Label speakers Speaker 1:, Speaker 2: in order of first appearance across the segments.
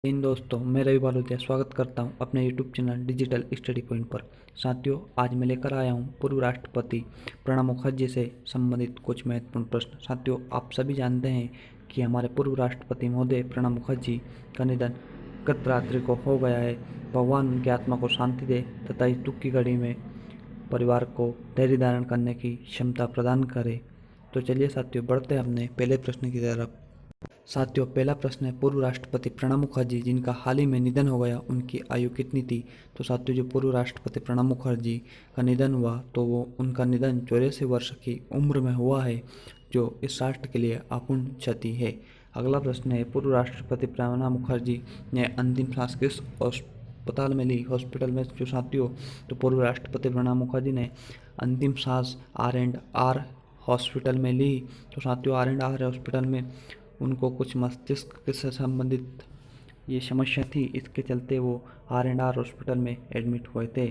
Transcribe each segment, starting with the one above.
Speaker 1: इन दोस्तों, मैं रवि बालोतिया स्वागत करता हूं अपने YouTube channel digital study point पर। साथियों, आज मैं लेकर आया हूं पूर्व राष्ट्रपति प्रणब मुखर्जी से संबंधित कुछ महत्वपूर्ण प्रश्न। साथियों, आप सभी जानते हैं कि हमारे पूर्व राष्ट्रपति महोदय प्रणब मुखर्जी का निधन गत रात्रि को हो गया है। भगवान उनकी आत्मा को शांति दे तथा इस दुख की घड़ी में परिवार को धैर्य धारण करने की क्षमता प्रदान करे। तो चलिए साथियों, बढ़ते हैं अपने पहले प्रश्न की तरफ। साथियों, पहला प्रश्न है, पूर्व राष्ट्रपति प्रणब मुखर्जी जिनका हाल ही में निधन हो गया, उनकी आयु कितनी थी? तो साथियों, जो पूर्व राष्ट्रपति प्रणब मुखर्जी का निधन हुआ तो वो उनका निधन 84 वर्ष की उम्र में हुआ है, जो इस राष्ट्र के लिए अपूर्ण क्षति है। अगला प्रश्न है, पूर्व राष्ट्रपति प्रणब मुखर्जी ने अंतिम सांस किस अस्पताल में ली? हॉस्पिटल में जो साथियों, तो पूर्व राष्ट्रपति प्रणब मुखर्जी ने अंतिम सांस R&R हॉस्पिटल में ली। तो साथियों, R&R हॉस्पिटल में उनको कुछ मस्तिष्क से संबंधित ये समस्या थी, इसके चलते वो R&R हॉस्पिटल में एडमिट हुए थे।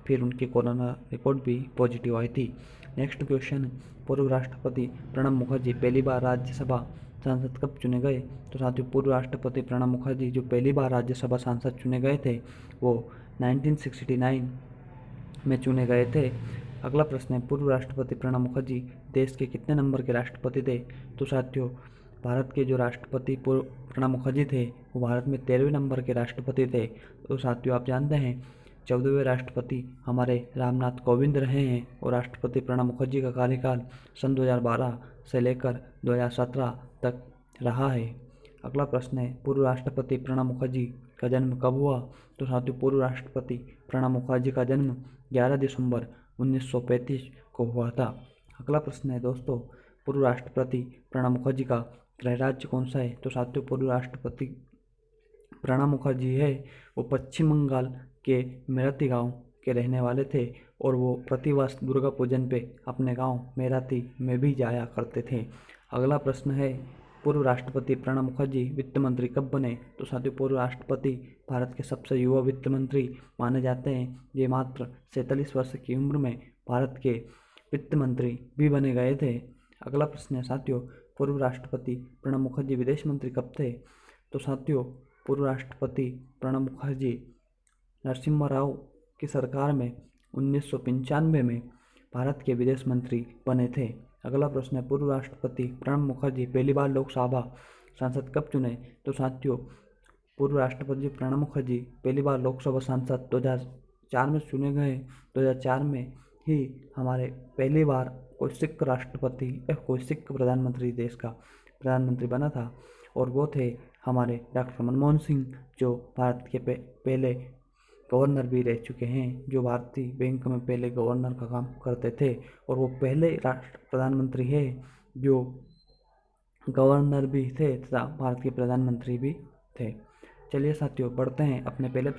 Speaker 1: फिर उनकी कोरोना रिपोर्ट भी पॉजिटिव आई थी। नेक्स्ट क्वेश्चन, पूर्व राष्ट्रपति प्रणब मुखर्जी पहली बार राज्यसभा सांसद कब चुने गए? तो साथियों, पूर्व राष्ट्रपति प्रणब मुखर्जी जो पहली बार राज्यसभा सांसद चुने गए थे वो 1969 में चुने गए थे। अगला प्रश्न है, पूर्व राष्ट्रपति प्रणब मुखर्जी देश के कितने नंबर के राष्ट्रपति थे? तो साथियों, भारत के जो राष्ट्रपति पूर्व प्रणब मुखर्जी थे वो भारत में 13वें नंबर के राष्ट्रपति थे। तो साथियों, आप जानते हैं 14वें राष्ट्रपति हमारे रामनाथ कोविंद रहे हैं और राष्ट्रपति प्रणब मुखर्जी का कार्यकाल सन 2012 से लेकर 2017 तक रहा है। अगला प्रश्न है, पूर्व राष्ट्रपति प्रणब मुखर्जी का जन्म कब हुआ? तो साथियों, पूर्व राष्ट्रपति प्रणब मुखर्जी का जन्म 11 दिसंबर 1935 को हुआ था। अगला प्रश्न है दोस्तों, पूर्व राष्ट्रपति प्रणब मुखर्जी का गृह राज्य कौन सा है? तो साथियों, पूर्व राष्ट्रपति प्रणब मुखर्जी है वो पश्चिम बंगाल के मेरठी गांव के रहने वाले थे और वो प्रतिवर्ष दुर्गा पूजन पे अपने गांव मेरठी में भी जाया करते थे। अगला प्रश्न है, पूर्व राष्ट्रपति प्रणब मुखर्जी वित्त मंत्री कब बने? तो साथियों, पूर्व राष्ट्रपति भारत के सबसे युवा वित्त मंत्री माने जाते हैं। ये मात्र 47 वर्ष की उम्र में भारत के वित्त मंत्री भी बने गए थे। अगला प्रश्न है साथियों, पूर्व राष्ट्रपति प्रणब मुखर्जी विदेश मंत्री कब थे? तो साथियों, पूर्व राष्ट्रपति प्रणब मुखर्जी नरसिम्हा राव की सरकार में 1995 में भारत के विदेश मंत्री बने थे। अगला प्रश्न है, पूर्व राष्ट्रपति प्रणब मुखर्जी पहली बार लोकसभा सांसद कब चुने? तो साथियों, पूर्व राष्ट्रपति प्रणब मुखर्जी पहली बार लोकसभा सांसद 2004 में चुने गए। 2004 में ही हमारे पहली बार कोई सिख राष्ट्रपति या कोई सिख प्रधानमंत्री देश का प्रधानमंत्री बना था और वो थे हमारे डॉक्टर मनमोहन सिंह, जो भारत के पहले गवर्नर भी रह चुके हैं, जो भारतीय बैंक में पहले गवर्नर का काम करते थे और वो पहले राष्ट्र प्रधानमंत्री है जो गवर्नर भी थे तथा भारत के प्रधानमंत्री भी थे। चलिए साथियों, बढ़ते हैं अपने अगले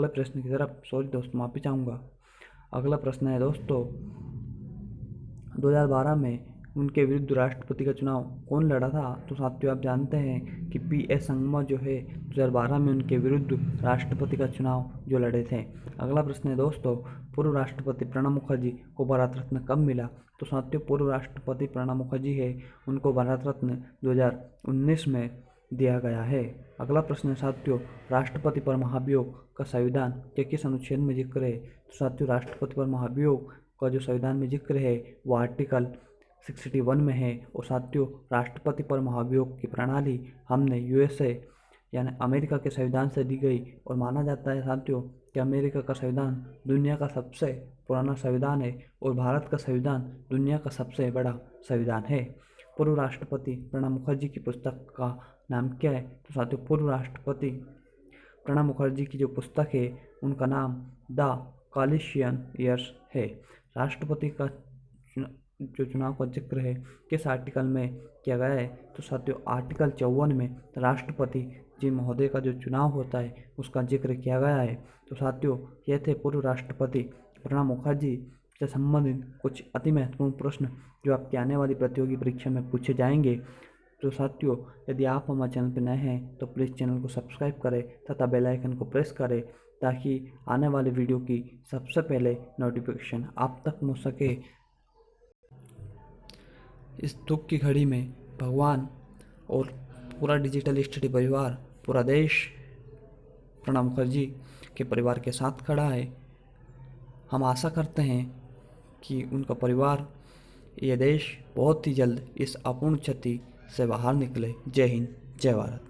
Speaker 1: प्रश्न की तरफ। सॉरी दोस्तों, माफी चाहूँगा। अगला प्रश्न है दोस्तों, 2012 में उनके विरुद्ध राष्ट्रपति का चुनाव कौन लड़ा था? तो साथियों, आप जानते हैं कि P.A. संगमा जो है 2012 में उनके विरुद्ध राष्ट्रपति का चुनाव जो लड़े थे। अगला प्रश्न है दोस्तों, पूर्व राष्ट्रपति प्रणब मुखर्जी को भारत रत्न कब मिला? तो साथियों, पूर्व राष्ट्रपति प्रणब मुखर्जी है उनको भारत रत्न 2019 में दिया गया है। अगला प्रश्न है साथियों, राष्ट्रपति पर महाभियोग का संविधान के किस अनुच्छेद में जिक्र है? तो साथियों, राष्ट्रपति पर महाभियोग का जो संविधान में जिक्र है वो आर्टिकल 61 में है। और साथियों, राष्ट्रपति पर महाभियोग की प्रणाली हमने USA यानी अमेरिका के संविधान से दी गई और माना जाता है साथियों कि अमेरिका का संविधान दुनिया का सबसे पुराना संविधान है और भारत का संविधान दुनिया का सबसे बड़ा संविधान है। पूर्व राष्ट्रपति प्रणब मुखर्जी की पुस्तक का नाम क्या है? तो साथियों, पूर्व राष्ट्रपति प्रणब मुखर्जी की जो पुस्तक है उनका नाम द कॉलिशन ईयर्स है। राष्ट्रपति का जो चुनाव का जिक्र है किस आर्टिकल में किया गया है? तो साथियों, आर्टिकल 54 में राष्ट्रपति जी महोदय का जो चुनाव होता है उसका जिक्र किया गया है। तो साथियों, ये थे पूर्व राष्ट्रपति प्रणब मुखर्जी से संबंधित कुछ अति महत्वपूर्ण प्रश्न जो आपकी आने वाली प्रतियोगी परीक्षा में पूछे जाएंगे। तो साथियों, यदि आप हमारे चैनल पर नए हैं तो प्लीज़ चैनल को सब्सक्राइब करें तथा बेल आइकन को प्रेस करें ताकि आने वाले वीडियो की सबसे पहले नोटिफिकेशन आप तक पहुंच सके। इस दुख की घड़ी में भगवान और पूरा डिजिटल स्टडी परिवार, पूरा देश प्रणब मुखर्जी के परिवार के साथ खड़ा है। हम आशा करते हैं कि उनका परिवार, ये देश बहुत ही जल्द इस अपूर्ण क्षति से बाहर निकले। जय हिंद, जय भारत।